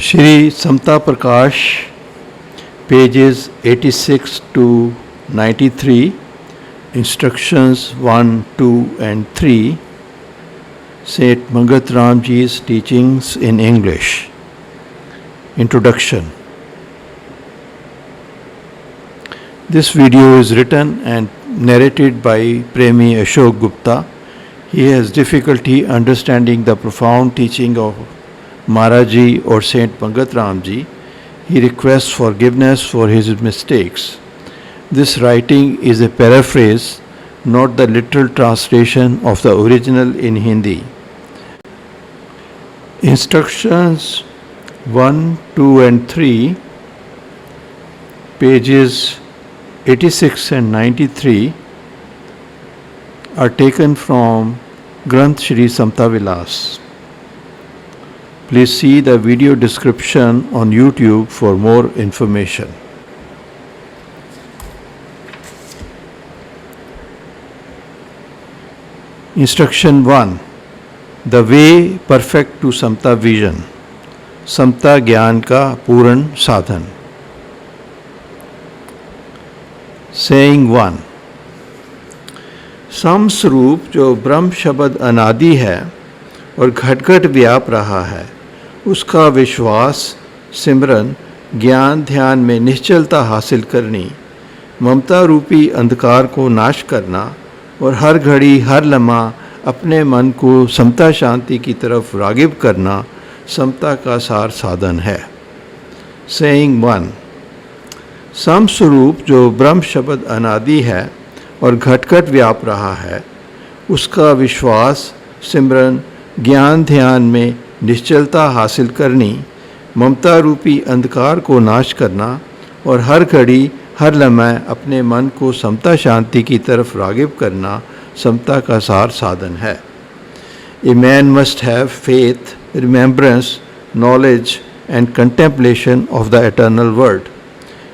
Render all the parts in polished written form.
Shri Samta Prakash, pages 86 to 93, instructions 1, 2 and 3, Saint Mangat Ramji's teachings in English. Introduction. This video is written and narrated by Premi Ashok Gupta. He has difficulty understanding the profound teaching of Maharaji or Saint Mangat Ramji. He requests forgiveness for his mistakes. This writing is a paraphrase, not the literal translation of the original in Hindi. Instructions 1, 2 and 3, pages 86 and 93 are taken from Granth Shri Samta Vilas. Please see the video description on YouTube for more information. Instruction 1. The way perfect to Samta vision. समता ज्ञान का पूर्ण साधन. Saying 1. सम स्वरूप जो ब्रह्म शब्द अनादि है और घट घट व्याप रहा है, उसका विश्वास, सिमरन, ज्ञान ध्यान में निश्चलता हासिल करनी, ममता रूपी अंधकार को नाश करना और हर घड़ी हर लम्हा अपने मन को समता शांति की तरफ रागिब करना समता का सार साधन है. सेइंग 1. सम स्वरूप जो ब्रह्म शब्द अनादि है और घट घट व्याप रहा है, उसका विश्वास, सिमरन, ज्ञान ध्यान में निश्चलता हासिल करनी, ममता रूपी अंधकार को नाश करना और हर घड़ी हर लम्हा अपने मन को समता शांति की तरफ रागिब करना समता का सार साधन है. A man must have faith, remembrance, knowledge and contemplation of the eternal word.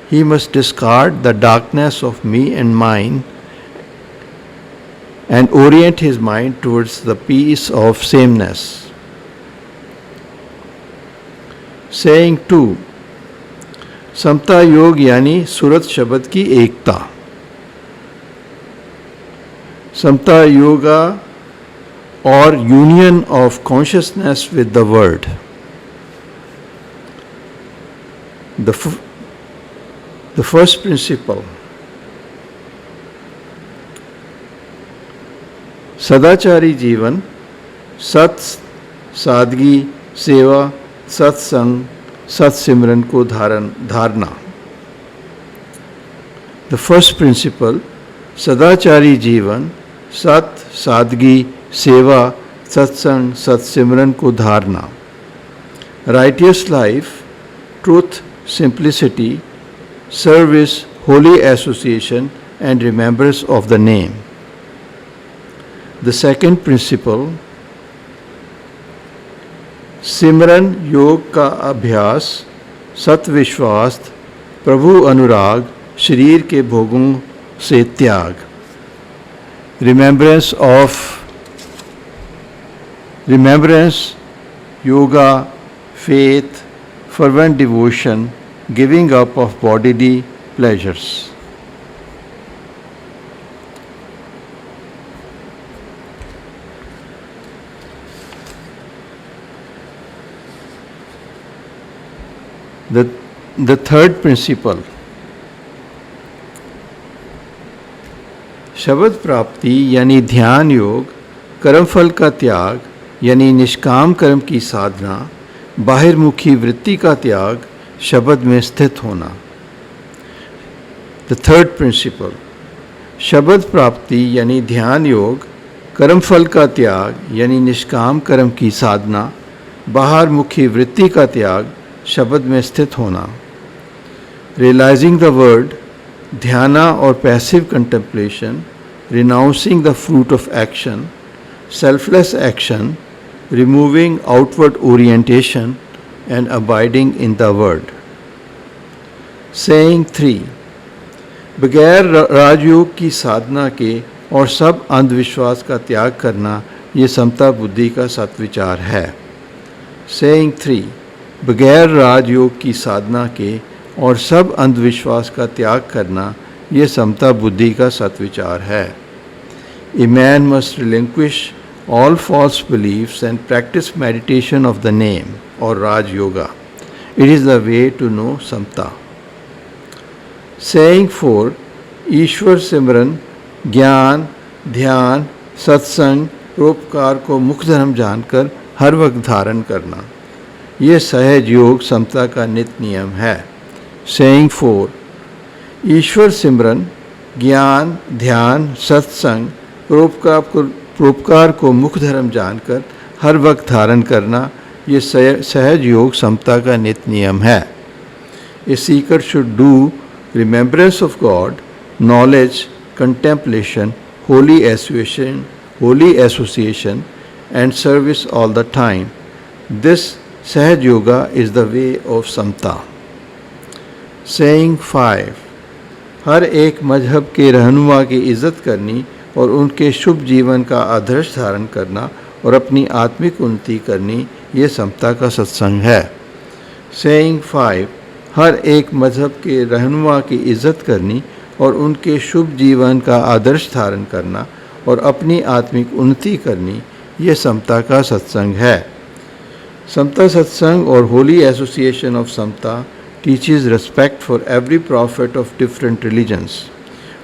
He must discard the darkness of me and mine and orient his mind towards the peace of sameness. Saying 2. समता योग यानी सूरत शब्द की एकता. समता yoga or union of consciousness with the word. The first principle. सदाचारी जीवन, सत, सादगी, सेवा, सत्संग, सत्सिमरन को धारना. The first principle. सदाचारी जीवन, सत, सादगी, सेवा, सत्संग, सत्सिमरन को धारना. Righteous life, truth, simplicity, service, holy association and remembrance of the name. The second principle. सिमरन योग का अभ्यास, सत्विश्वास, प्रभु अनुराग, शरीर के भोगों से त्याग. Remembrance, yoga, faith, fervent devotion, giving up of bodily pleasures. The third principle. शब्द प्राप्ति यानी ध्यान योग, कर्मफल का त्याग यानी निष्काम कर्म की साधना, बाहिर्मुखी वृत्ति का त्याग, शब्द में स्थित होना. The third principal. शब्द प्राप्ति यानी ध्यान योग, कर्मफल का त्याग यानी निष्काम कर्म की साधना, बाहिर्मुखी वृत्ति का त्याग, शब्द में स्थित होना. रियलाइजिंग द वर्ड, ध्याना और passive contemplation, renouncing the fruit of action, selfless action, removing outward orientation and abiding in the word. Saying 3. बगैर राजयोग की साधना के और सब अंधविश्वास का त्याग करना ये समता बुद्धि का सत्विचार है. Saying 3. बगैर राजयोग की साधना के और सब अंधविश्वास का त्याग करना ये समता बुद्धि का सत्विचार है। A man must relinquish all false beliefs and practice meditation of the name or Raj Yoga. It is the way to know Samta. Saying 4. ईश्वर सिमरन, ज्ञान, ध्यान, सत्संग, परोपकार को मुख्य धर्म जानकर हर वक्त धारण करना, ये सहज योग समता का नित्य नियम है। Saying 4. ईश्वर सिमरन, ज्ञान, ध्यान, सत्संग, परोपकार को मुख्य धर्म जानकर हर वक्त धारण करना, ये सहज योग समता का नित्य नियम है। A seeker should do remembrance of God, knowledge, contemplation, holy association and service all the time. This sahaj yoga is the way of समता। सेइंग 5. हर एक मजहब के रहनुमा की इज़्ज़त करनी और उनके शुभ जीवन का आदर्श धारण करना और अपनी आत्मिक उन्नति करनी, ये समता का सत्संग है। सेइंग 5. हर एक मजहब के रहनुमा की इज़्ज़त करनी और उनके शुभ जीवन का आदर्श धारण करना और अपनी आत्मिक उन्नति करनी, ये समता का सत्संग है। समता सत्संग और holy association of Samta teaches respect for every prophet of different religions,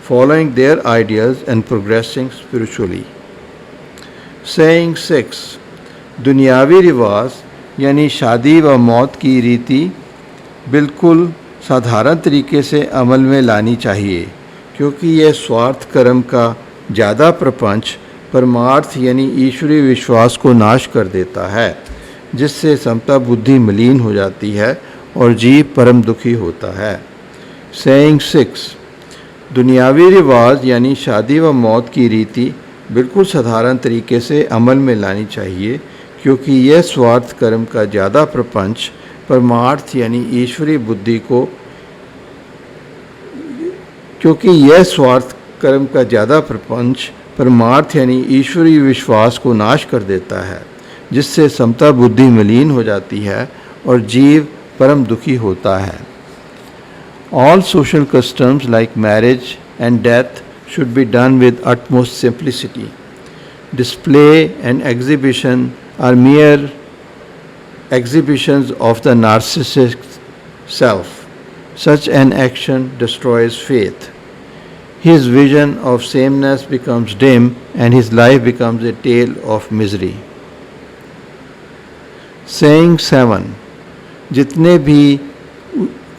following their ideas and progressing spiritually. Saying 6. दुनियावी रिवाज यानी शादी व मौत की रीति बिल्कुल साधारण तरीके से अमल में लानी चाहिए, क्योंकि यह स्वार्थ कर्म का ज़्यादा प्रपंच परमार्थ यानी ईश्वरीय विश्वास को नाश कर देता है, जिससे समता बुद्धि मलिन हो जाती है और जीव परम दुखी होता है। Saying 6. दुनियावी रिवाज यानी शादी व मौत की रीति बिल्कुल साधारण तरीके से अमल में लानी चाहिए, क्योंकि यह स्वार्थ कर्म का ज़्यादा प्रपंच परमार्थ यानी ईश्वरीय बुद्धि को परमार्थ यानी ईश्वरीय विश्वास को नाश कर देता है, जिससे समता बुद्धि मलिन हो जाती है और जीव परम दुखी होता है। All social customs like marriage and death should be done with utmost simplicity. Display and exhibition are mere exhibitions of the narcissistic self. Such an action destroys faith. His vision of sameness becomes dim and his life becomes a tale of misery. Saying 7. जितने भी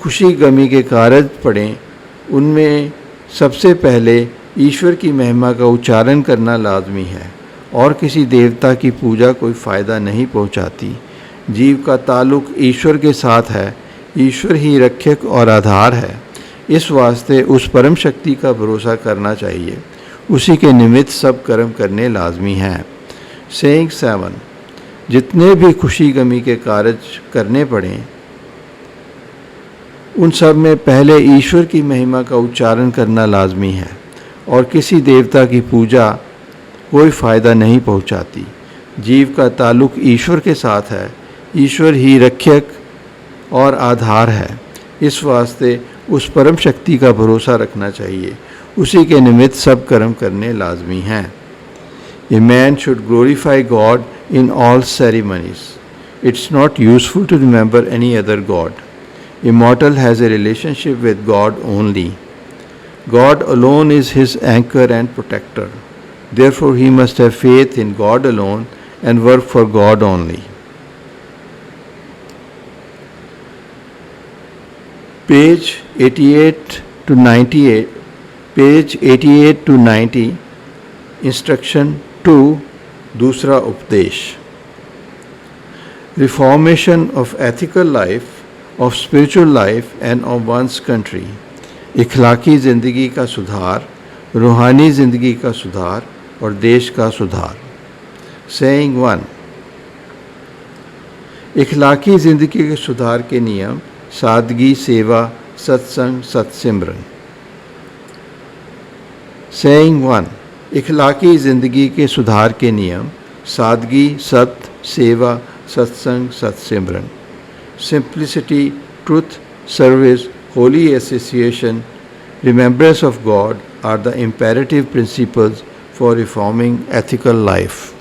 खुशी गमी के कार्य पड़ें, उनमें सबसे पहले ईश्वर की महिमा का उच्चारण करना लाजमी है और किसी देवता की पूजा कोई फ़ायदा नहीं पहुंचाती। जीव का ताल्लुक़ ईश्वर के साथ है, ईश्वर ही रक्षक और आधार है। इस वास्ते उस परम शक्ति का भरोसा करना चाहिए, उसी के निमित्त सब कर्म करने लाजमी हैं। Saying 7. जितने भी खुशी गमी के कार्य करने पड़ें, उन सब में पहले ईश्वर की महिमा का उच्चारण करना लाजमी है और किसी देवता की पूजा कोई फ़ायदा नहीं पहुंचाती। जीव का ताल्लुक़ ईश्वर के साथ है, ईश्वर ही रक्षक और आधार है। इस वास्ते उस परम शक्ति का भरोसा रखना चाहिए, उसी के निमित्त सब कर्म करने लाजमी हैं। A man should glorify God in all ceremonies. It's not useful to remember any other God. A mortal has a relationship with God only. God alone is his anchor and protector. Therefore, he must have faith in God alone and work for God only. Page 88 to 98. Page 88 to 90. Instruction 2. दूसरा उपदेश। Reformation of ethical life, of spiritual life and of one's country. इखलाकी ज़िंदगी का सुधार, रूहानी ज़िंदगी का सुधार और देश का सुधार। Saying 1. इखलाकी ज़िंदगी के सुधार के नियम: सादगी, सेवा, सत्संग, सत्सिमरन। Saying 1. इखलाकी ज़िंदगी के सुधार के नियम: सादगी, सत्य, सेवा, सत्संग, सत्सिमरन। simplicity, truth, service, holy association, remembrance of God are the imperative principles for reforming ethical life.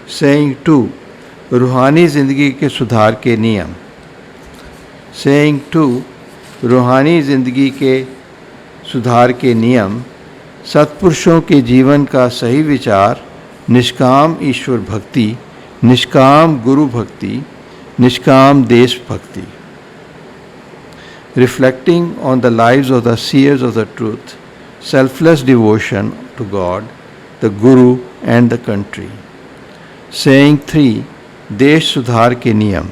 Saying 2. रूहानी ज़िंदगी के सुधार के नियम. Saying 2. रूहानी ज़िंदगी के सुधार के नियम. सत्पुरुषों के जीवन का सही विचार, निष्काम ईश्वर भक्ति, निष्काम गुरु भक्ति, निष्काम देश भक्ति. Reflecting on the lives of the seers of the truth, selfless devotion to God, the Guru and the country. Saying 3. देश सुधार के नियम.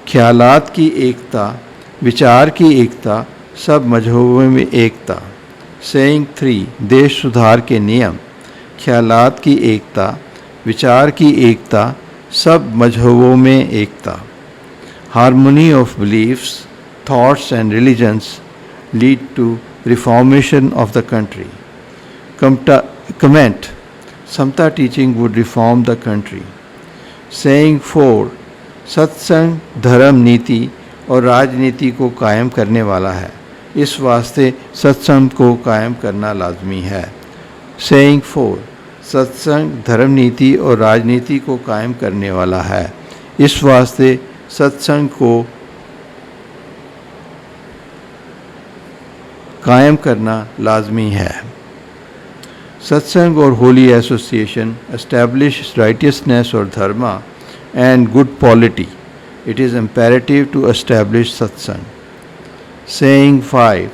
ख्यालात की एकता, विचार की एकता, सब मजहबों में एकता. Saying 3. देश सुधार के नियम. ख्यालात की एकता, विचार की एकता, सब मजहबों में एकता. Harmony of beliefs, thoughts and religions lead to reformation of the country. Comment. Samta teaching would reform the country. Saying 4. सत्संग धर्म नीति और राजनीति को कायम करने वाला है. इस वास्ते सत्संग को कायम करना लाजमी है. Saying 4. सत्संग धर्म नीति और राजनीति को कायम करने वाला है. इस वास्ते सत्संग को कायम करना लाजमी है. सत्संग और होली एसोसिएशन एस्टैब्लिश राइटियसनेस और dharma and good polity. It is imperative to establish satsang. Saying 5.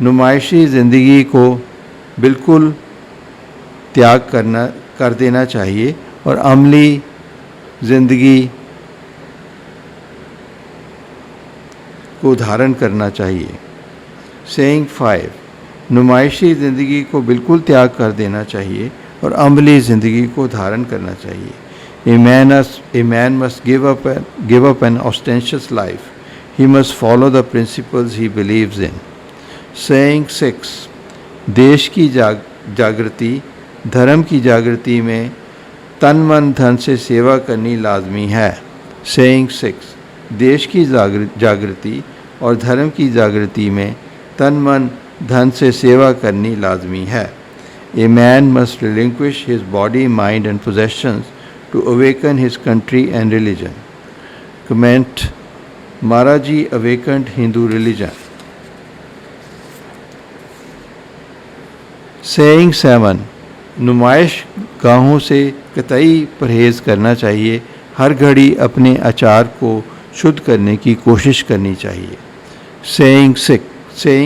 नुमाइशी ज़िंदगी को बिल्कुल त्याग कर देना चाहिए और अमली ज़िंदगी को धारण करना चाहिए. सेइंग 5. नुमाइशी ज़िंदगी को बिल्कुल त्याग कर देना चाहिए और अमली ज़िंदगी को धारण करना चाहिए. A man must give up an ostentatious life. He must follow the principles he believes in. Saying 6. देश की जागृति, धर्म की जागृति में तन मन धन से सेवा करनी लाजमी है. Saying 6. देश की जागृति और धर्म की जागृति में तन मन धन से सेवा करनी लाजमी है. A man must relinquish his body, mind and possessions to awaken his country and religion. Comment. Maharaji awakened Hindu religion. Saying 7. नुमाइश गाहों से कतई परहेज़ करना चाहिए. हर घड़ी अपने आचार को शुद्ध करने की कोशिश करनी चाहिए. Saying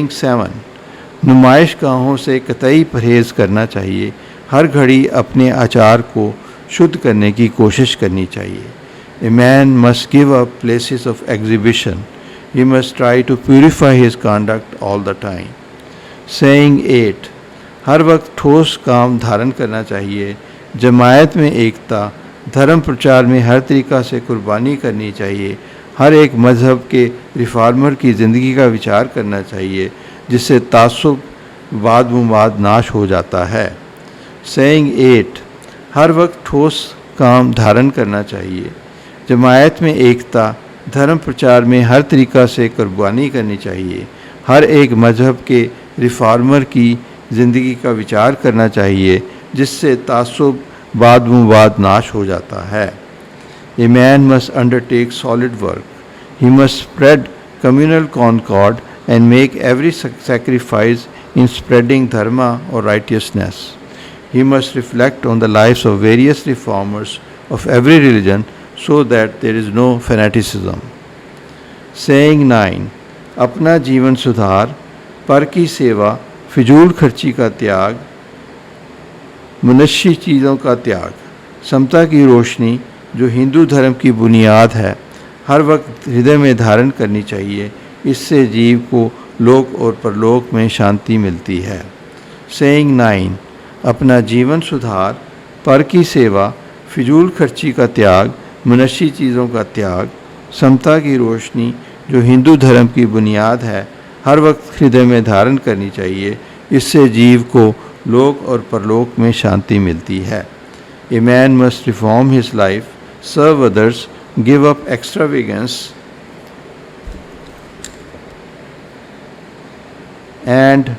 7. नुमाइश गाहों से कतई परहेज़ करना चाहिए. हर घड़ी अपने आचार को शुद्ध करने की कोशिश करनी चाहिए. A man must give up places of exhibition. He must try to purify his conduct all the time. Saying 8. हर वक्त ठोस काम धारण करना चाहिए. जमायत में एकता, धर्म प्रचार में हर तरीक़ा से कुर्बानी करनी चाहिए. हर एक मज़हब के रिफॉर्मर की ज़िंदगी का विचार करना चाहिए जिससे तासुब वाद विवाद नाश हो जाता है. Saying 8. हर वक्त ठोस काम धारण करना चाहिए. जमायत में एकता, धर्म प्रचार में हर तरीक़ा से कुर्बानी करनी चाहिए. हर एक मज़हब के रिफॉर्मर की ज़िंदगी का विचार करना चाहिए जिससे तासुब वाद विवाद नाश हो जाता है. A man must undertake solid work. He must spread communal concord and make every sacrifice in spreading dharma or righteousness. He must reflect on the lives of various reformers of every religion so that there is no fanaticism. Saying 9. अपना जीवन सुधार, पर की सेवा, फिजूल खर्ची का त्याग, मुनशी चीज़ों का त्याग, समता की रोशनी जो हिंदू धर्म की बुनियाद है हर वक्त हृदय में धारण करनी चाहिए. इससे जीव को लोक और परलोक में शांति मिलती है. Saying 9. अपना जीवन सुधार, पर की सेवा, फिजूल खर्ची का त्याग, मुनशी चीज़ों का त्याग, समता की रोशनी जो हिंदू धर्म की बुनियाद है हर वक्त हृदय में धारण करनी चाहिए. इससे जीव को लोक और परलोक में शांति मिलती है. A man must reform his life, serve others, give up extravagance and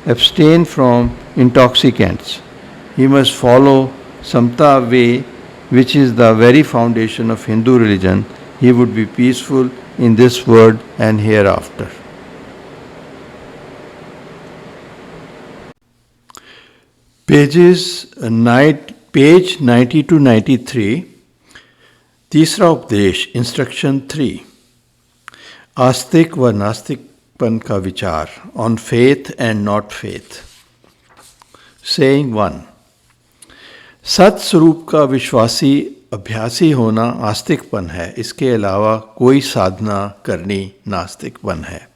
abstain from intoxicants. He must follow Samta way, which is the very foundation of Hindu religion. He would be peaceful in this world and hereafter. Page 90 to 93. तीसरा उपदेश, instruction 3, आस्तिक व नास्तिकपन का विचार, on faith and not faith. Saying 1. सत स्वरूप का विश्वासी अभ्यासी होना आस्तिकपन है, इसके अलावा कोई साधना करनी नास्तिकपन है.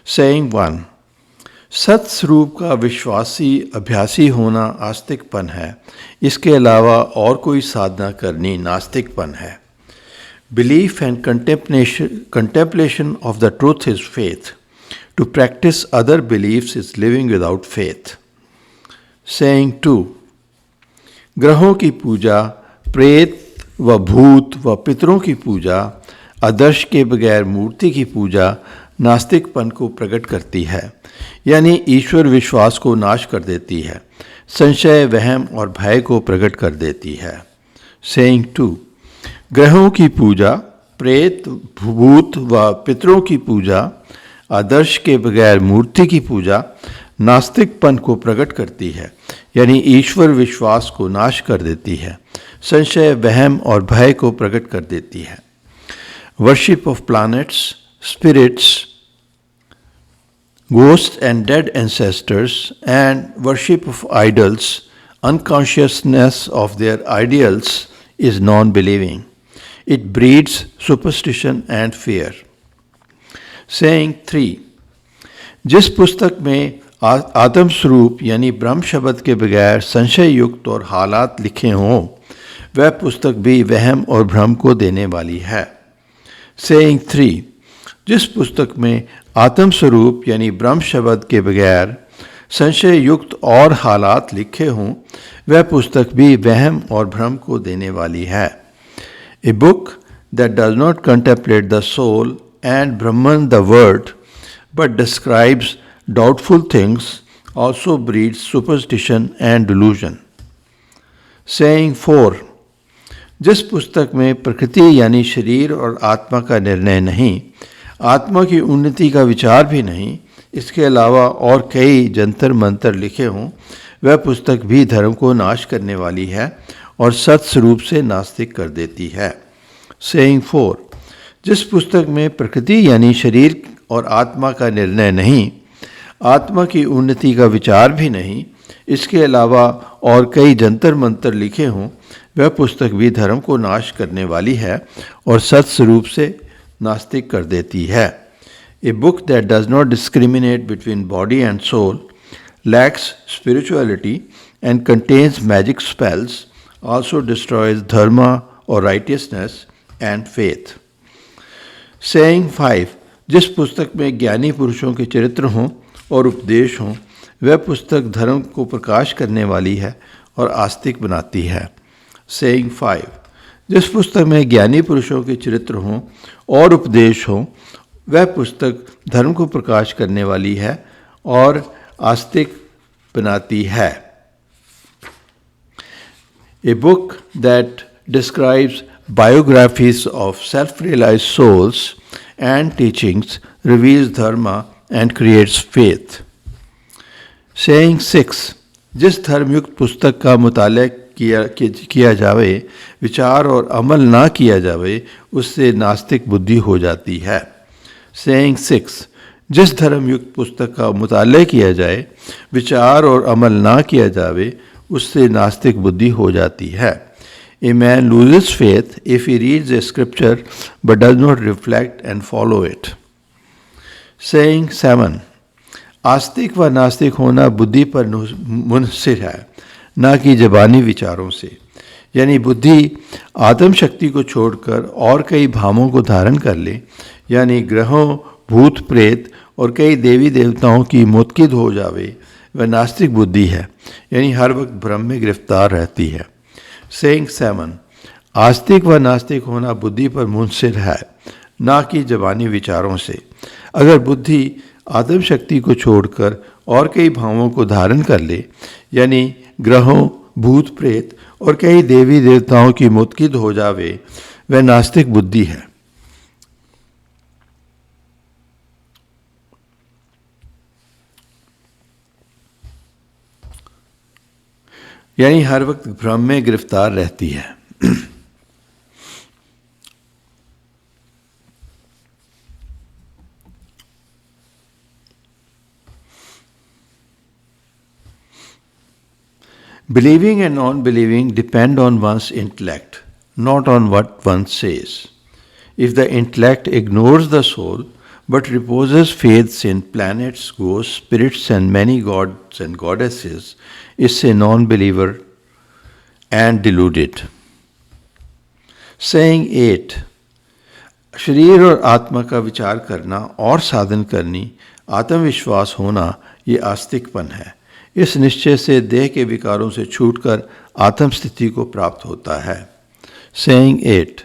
सेइंग 1. सत स्वरूप का विश्वासी अभ्यासी होना आस्तिकपन है, इसके अलावा और कोई साधना करनी नास्तिकपन है. Belief and contemplation of the truth is faith. To practice other beliefs is living without faith. Saying 2. ग्रहों की पूजा, प्रेत व भूत व पितरों की पूजा, आदर्श के बगैर मूर्ति की पूजा नास्तिकपन को प्रकट करती है, यानी ईश्वर विश्वास को नाश कर देती है, संशय, वहम और भय को प्रकट कर देती है. सेइंग 2. ग्रहों की पूजा, प्रेत, भूत व पितरों की पूजा, आदर्श के बगैर मूर्ति की पूजा नास्तिकपन को प्रकट करती है, यानी ईश्वर विश्वास को नाश कर देती है, संशय, वहम और भय को प्रकट कर देती है. Worship of planets, spirits, ghosts and dead ancestors, and worship of idols, unconsciousness of their ideals is non-believing. It breeds superstition and fear. Saying 3. जिस पुस्तक में आत्म स्वरूप यानी ब्रह्म शब्द के बगैर संशय युक्त और हालात लिखे हों, वह पुस्तक भी वहम और भ्रम को देने वाली है. Saying 3. जिस पुस्तक में आत्म स्वरूप यानी ब्रह्म शब्द के बगैर संशय युक्त और हालात लिखे हों, वह पुस्तक भी वहम और भ्रम को देने वाली है. A book that does not contemplate the soul and Brahman the word but describes doubtful things also breeds superstition and delusion. Saying 4. जिस पुस्तक में प्रकृति यानी शरीर और आत्मा का निर्णय नहीं, आत्मा की उन्नति का विचार भी नहीं, इसके अलावा और कई जंतर मंतर लिखे हों, वह पुस्तक भी धर्म को नाश करने वाली है और सत स्वरूप से नास्तिक कर देती है. सेइंग 4. जिस पुस्तक में प्रकृति यानी शरीर और आत्मा का निर्णय नहीं, आत्मा की उन्नति का विचार भी नहीं, इसके अलावा और कई जंतर मंतर लिखे हों, वह पुस्तक भी धर्म को नाश करने वाली है और सत स्वरूप से नास्तिक कर देती है. A book that does not discriminate between body and soul, lacks spirituality and contains magic spells, also destroys dharma और राइटियसनेस एंड फेथ. सेइंग 5. जिस पुस्तक में ज्ञानी पुरुषों के चरित्र हों और उपदेश हों, वह पुस्तक धर्म को प्रकाश करने वाली है और आस्तिक बनाती है. सेइंग 5. जिस पुस्तक में ज्ञानी पुरुषों के चरित्र हों और उपदेश हों, वह पुस्तक धर्म को प्रकाश करने वाली है और आस्तिक बनाती है. A book that describes biographies of self-realized souls and teachings reveals dharma and creates faith. Saying 6. जिस धर्मयुक्त पुस्तक का मुताला किया जावे, विचार और अमल ना किया जावे, उससे नास्तिक बुद्धि हो जाती है. Saying 6. जिस धर्मयुक्त पुस्तक का मुताला किया जाए, विचार और अमल ना किया जावे, उससे नास्तिक बुद्धि हो जाती है. A man loses faith if he reads a scripture but does not reflect and follow it. Saying 7. आस्तिक व नास्तिक होना बुद्धि पर मुनहसिर है, ना कि ज़बानी विचारों से. यानी बुद्धि आत्म शक्ति को छोड़कर और कई भावों को धारण कर ले, यानी ग्रहों, भूत प्रेत और कई देवी देवताओं की मुतकिद हो जावे, वह नास्तिक बुद्धि है, यानी हर वक्त भ्रम में गिरफ्तार रहती है. Saying 7. आस्तिक व नास्तिक होना बुद्धि पर मुनसिर है, ना कि ज़बानी विचारों से। अगर बुद्धि आत्म शक्ति को छोड़कर और कई भावों को धारण कर ले, यानी ग्रहों, भूत प्रेत और कई देवी देवताओं की मुतकिद हो जावे, वह नास्तिक बुद्धि है। यानी हर वक्त भ्रम में गिरफ्तार रहती है। Believing and non-believing depend on one's intellect, not on what one says. If the intellect ignores the soul but reposes faiths in planets, ghosts, spirits and many gods and goddesses, is a non-believer and deluded. Saying 8. शरीर और आत्मा का विचार करना और साधन करनी, आत्मविश्वास होना, ये आस्तिकपन है। इस निश्चय से देह के विकारों से छूटकर आत्म स्थिति को प्राप्त होता है। सेइंग 8.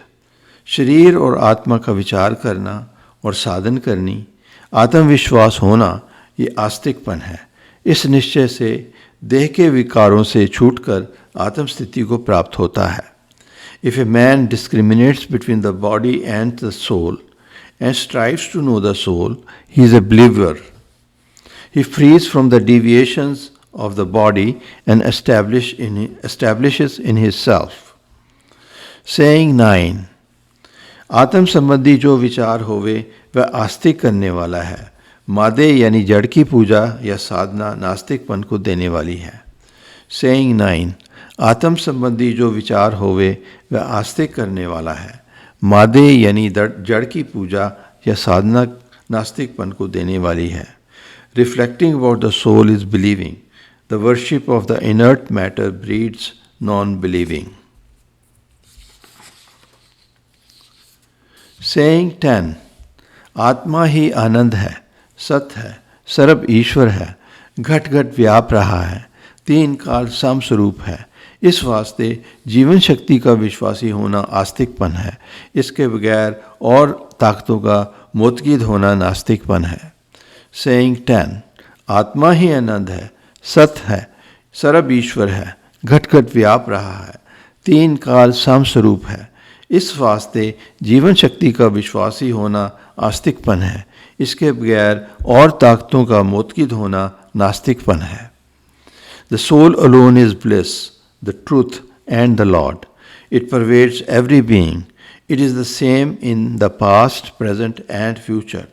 शरीर और आत्मा का विचार करना और साधन करनी, आत्मविश्वास होना, ये आस्तिकपन है। इस निश्चय से देह के विकारों से छूटकर आत्म स्थिति को प्राप्त होता है। If a man discriminates between the body and the soul and strives to know the soul, he is a believer. He frees from the deviations of the body and establishes in his self. Saying 9. आत्म संबंधी जो विचार होवे वह आस्तिक करने वाला है। मादे यानी जड़ की पूजा या साधना नास्तिकपन को देने वाली है। Saying 9. आत्म संबंधी जो विचार होवे वह आस्तिक करने वाला है। मादे यानी जड़ की पूजा या साधना नास्तिकपन को देने वाली है। Reflecting about the soul is believing. The worship of the inert matter breeds non-believing. Saying 10. आत्मा ही आनंद है, सत है, सर्व ईश्वर है, घट घट व्याप रहा है, तीन काल समस्वरूप है। इस वास्ते जीवन शक्ति का विश्वासी होना आस्तिकपन है। इसके बगैर और ताकतों का मोतकीद होना नास्तिकपन है। Saying 10. आत्मा ही आनंद है, सत है, सर्व ईश्वर है, घट घट व्याप रहा है, तीन काल समस्वरूप है। इस वास्ते जीवन शक्ति का विश्वासी होना आस्तिकपन है। इसके बगैर और ताकतों का मोतकीद होना नास्तिकपन है। The soul alone is bliss, the truth and the Lord. It pervades every being. It is the same in the past, present and future.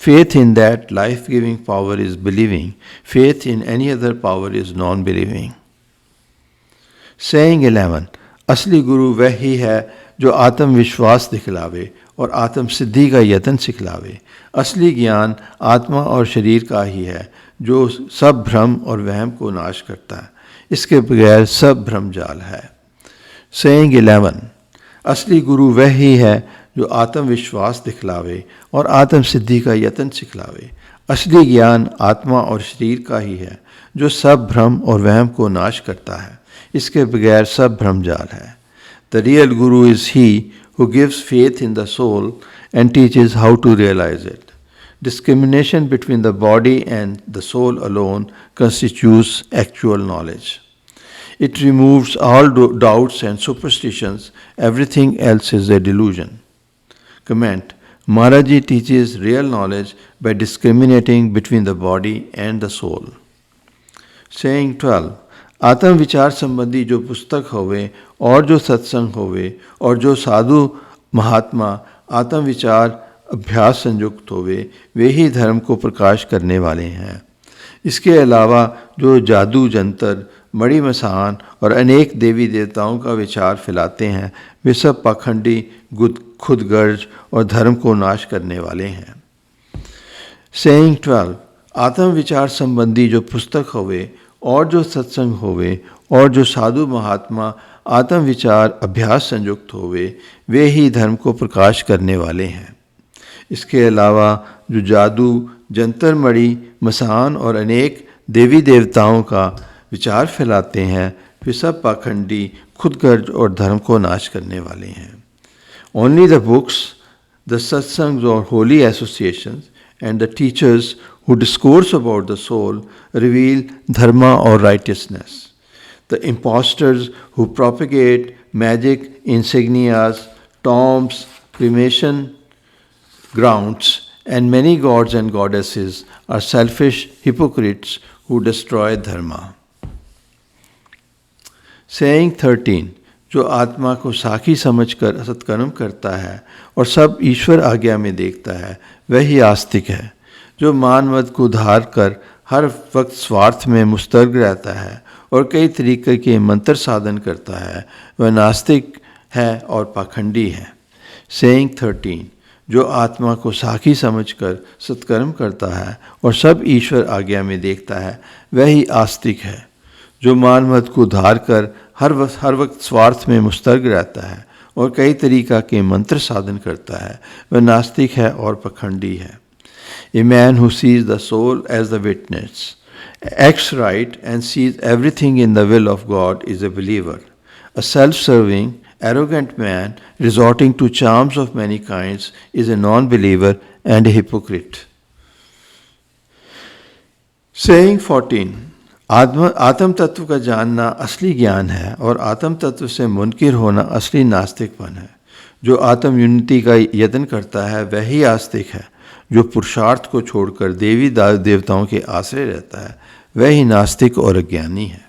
Faith in that life-giving power is believing. Faith in any other power is non-believing. Saying 11. असली गुरु वह ही है जो आत्मविश्वास दिखलावे और आत्म सिद्धि का यत्न सिखलावे। असली ज्ञान आत्मा और शरीर का ही है जो सब भ्रम और वहम को नाश करता है। इसके बगैर सब भ्रम जाल है। Saying 11. असली गुरु वह ही है जो आत्मविश्वास दिखलावे और आत्म सिद्धि का यत्न सिखलावे। असली ज्ञान आत्मा और शरीर का ही है जो सब भ्रम और वहम को नाश करता है। इसके बगैर सब भ्रम जाल है। The real guru is he who gives faith in the soul and teaches how to realize it. Discrimination between the body and the soul alone constitutes actual knowledge. It removes all doubts and superstitions. Everything else is a delusion. Comment. Maharaji teaches real knowledge by discriminating between the body and the soul. Saying 12. आत्म विचार संबंधी जो पुस्तक होवे और जो सत्संग होवे और जो साधु महात्मा आत्म विचार अभ्यास संयुक्त होवे वे ही धर्म को प्रकाश करने वाले हैं। इसके अलावा जो जादू जंतर, मणि मसान और अनेक देवी देवताओं का विचार फैलाते हैं वे सब पाखंडी, खुदगर्ज और धर्म को नाश करने वाले हैं। Saying 12. आत्म विचार संबंधी जो पुस्तक होवे और जो सत्संग होवे और जो साधु महात्मा आत्म विचार अभ्यास संयुक्त होवे वे ही धर्म को प्रकाश करने वाले हैं। इसके अलावा जो जादू, जंतर मणि, मसान और अनेक देवी देवताओं का विचार फैलाते हैं वे सब पाखंडी, खुदगर्ज और धर्म को नाश करने वाले हैं. Only the books, the satsangs or holy associations, and the teachers who discourse about the soul reveal dharma or righteousness. The impostors who propagate magic, insignias, tombs, cremation grounds, and many gods and goddesses are selfish hypocrites who destroy dharma. Saying 13. जो आत्मा को साखी समझकर सत्कर्म करता है और सब ईश्वर आज्ञा में देखता है, वही आस्तिक है. जो मान मद को धार कर हर वक्त स्वार्थ में मुस्तर्ग रहता है और कई तरीके के मंत्र साधन करता है, वह नास्तिक है और पाखंडी है. Saying 13. जो आत्मा को साखी समझकर सत्कर्म करता है और सब ईश्वर आज्ञा में देखता है, वही आस्तिक है. जो मान मद को धार कर हर वक्त स्वार्थ में मुस्तर्ग रहता है और कई तरीका के मंत्र साधन करता है, वह नास्तिक है और पखंडी है. A man who sees the soul as the witness, acts right and sees everything in the will of God is a believer. A self-serving, arrogant man resorting to charms of many kinds is a non-believer and a hypocrite. Saying 14. आत्म तत्व का जानना असली ज्ञान है और आत्म तत्व से मुनकिर होना असली नास्तिकपन है. जो आत्म यूनिटी का यत्न करता है वही आस्तिक है. जो पुरुषार्थ को छोड़कर देवी देवताओं के आश्रय रहता है, वही नास्तिक और अज्ञानी है.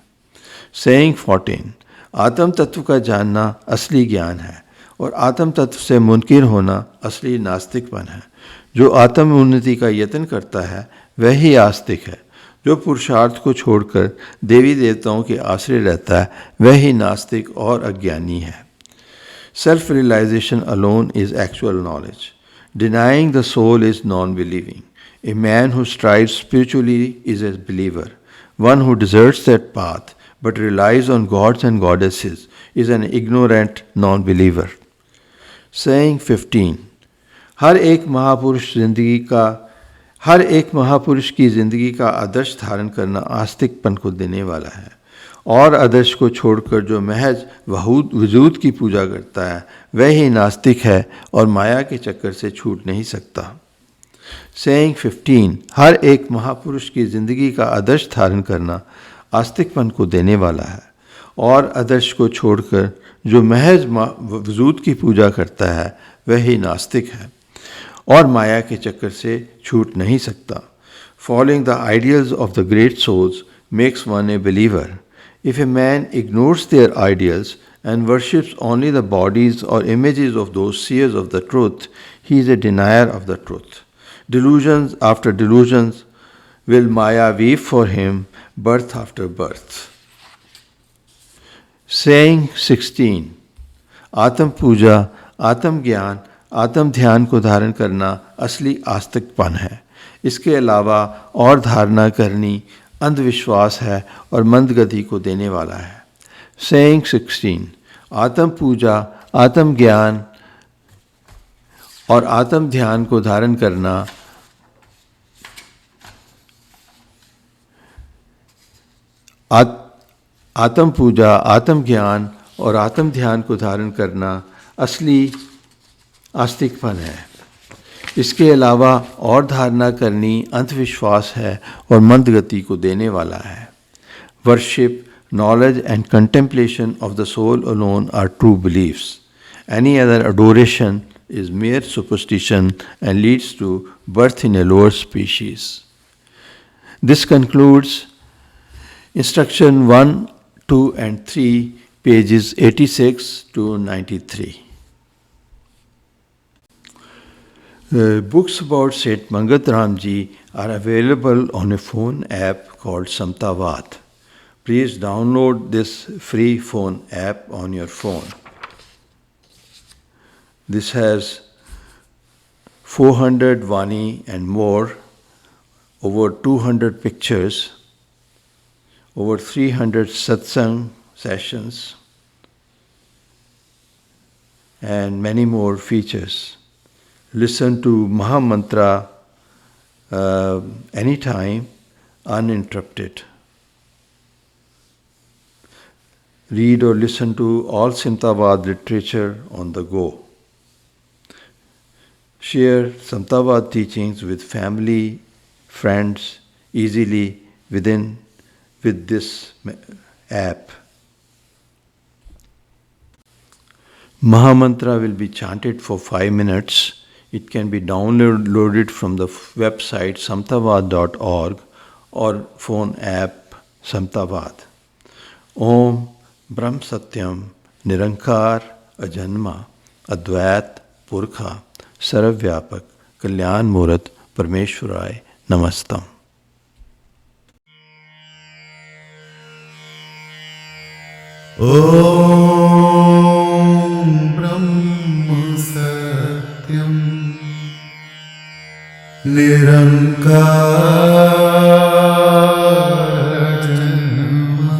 Saying 14. आत्म तत्व का जानना असली ज्ञान है और आत्म तत्व से मुनकिर होना असली नास्तिकपन है. जो आत्म उन्नति का यत्न करता है वही आस्तिक है. जो पुरुषार्थ को छोड़कर देवी देवताओं के आश्रय रहता है, वही नास्तिक और अज्ञानी है. Self realization alone is actual knowledge. Denying the soul is non-believing. A man who strives spiritually is a believer. One who deserts that path but relies on gods and goddesses is an ignorant non-believer. Saying 15. हर एक महापुरुष की जिंदगी का आदर्श धारण करना आस्तिकपन को देने वाला है और आदर्श को छोड़कर जो महज वजूद की पूजा करता है, वह ही नास्तिक है और माया के चक्कर से छूट नहीं सकता. Saying 15. हर एक महापुरुष की जिंदगी का आदर्श धारण करना आस्तिकपन को देने वाला है और आदर्श को छोड़कर जो महज वजूद की पूजा करता है, वह ही नास्तिक है और माया के चक्कर से छूट नहीं सकता. Following the ideals of the great souls makes one a believer. If a man ignores their ideals and worships only the bodies or images of those seers of the truth, he is a denier of the truth. Delusions after delusions will Maya weave for him, birth after birth. Saying 16. आत्म पूजा, आत्म ज्ञान, आत्म ध्यान को धारण करना असली आस्तिकपन है. इसके अलावा और धारणा करनी अंधविश्वास है और मंदगति को देने वाला है. Saying 16. आत्म पूजा, आत्म ज्ञान और आत्म ध्यान को धारण करना आत्म पूजा, आत्म ज्ञान और आत्म ध्यान को धारण करना असली आस्तिकपन है. इसके अलावा और धारणा करनी अंधविश्वास है और मंदगति को देने वाला है. Worship, knowledge and contemplation of the soul alone are true beliefs. Any other adoration is mere superstition and leads to birth in a lower species. This concludes instruction 1, 2 and 3, pages 86 to 93. Books about Saint Mangat Ram Ji are available on a phone app called Samtavad. Please download this free phone app on your phone. This has 400 Vani and more, over 200 pictures, over 300 satsang sessions, and many more features. Listen to Maha Mantra anytime, uninterrupted. read or listen to all Samtavad literature on the go. Share Samtavad teachings with family, friends easily with this app. Mahamantra will be chanted for 5 minutes. It can be downloaded from the website samtavad.org or phone app Samtavad. Om Brahm Satyam Nirankar Ajanma Advait Purkha Sarvyapak Kalyan Murat Parmeshwarai Namastam. Om Brahma Satyam Nirankar Janma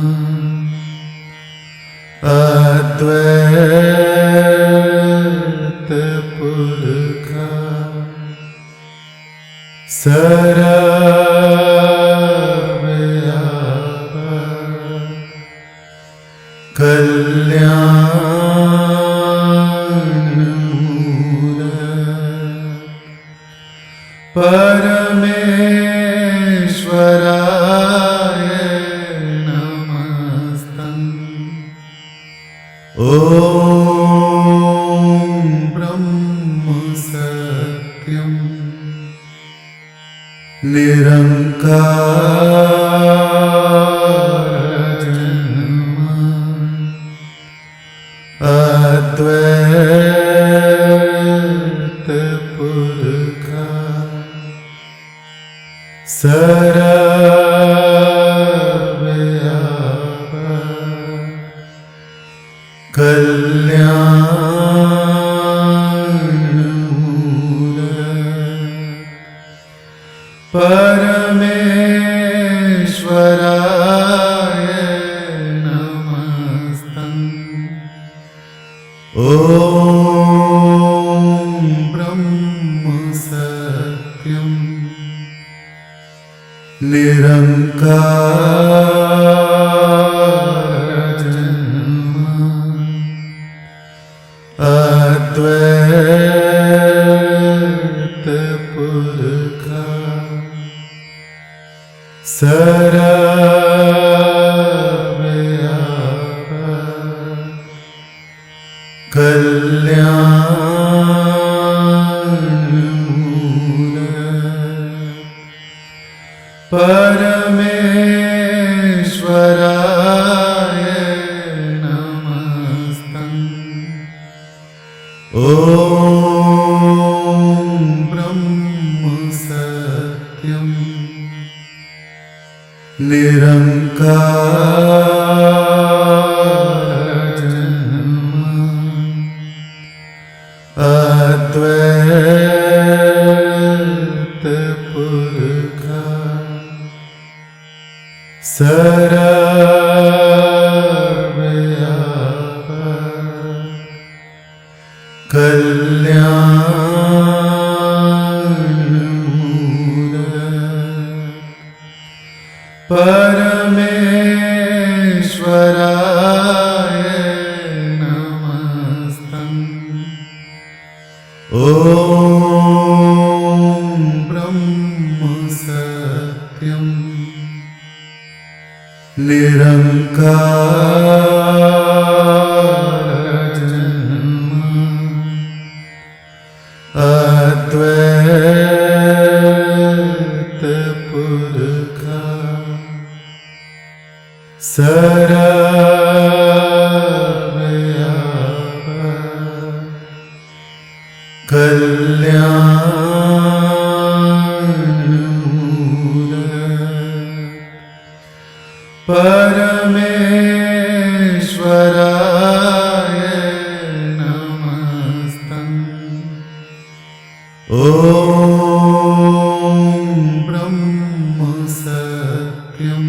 Advaita Purkha Sarvyapak Kalyan Murat Parameshwaraya Namastam. Om Brahma Satyam Nirankar Janma Advaita Purkha Sarvyapak Kalyan Murat Parameshwaraya Namastam. Om Brahma Satyam Nirankar Janma Advaita Purkha Sarvyapak Kalyan Murat Parameshwaraya Namastam. Om Brahma Satyam Nirankar Janma Advaita Purkha Sarvyapak Kalyan Murat Parameshwaraya Namastam. Om Brahma Satyam Nirankar Janma Advaita Purkha Sarvyapak Kalyan Murat Parameshwaraya Namastam. Om Brahma Satyam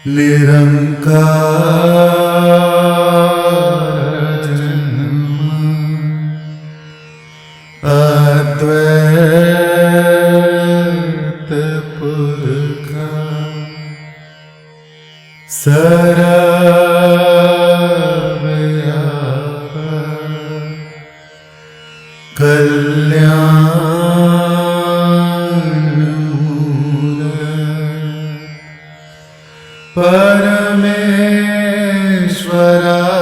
Nirankar Janma Advaita Purkha Sarvyapak परमेश्वरा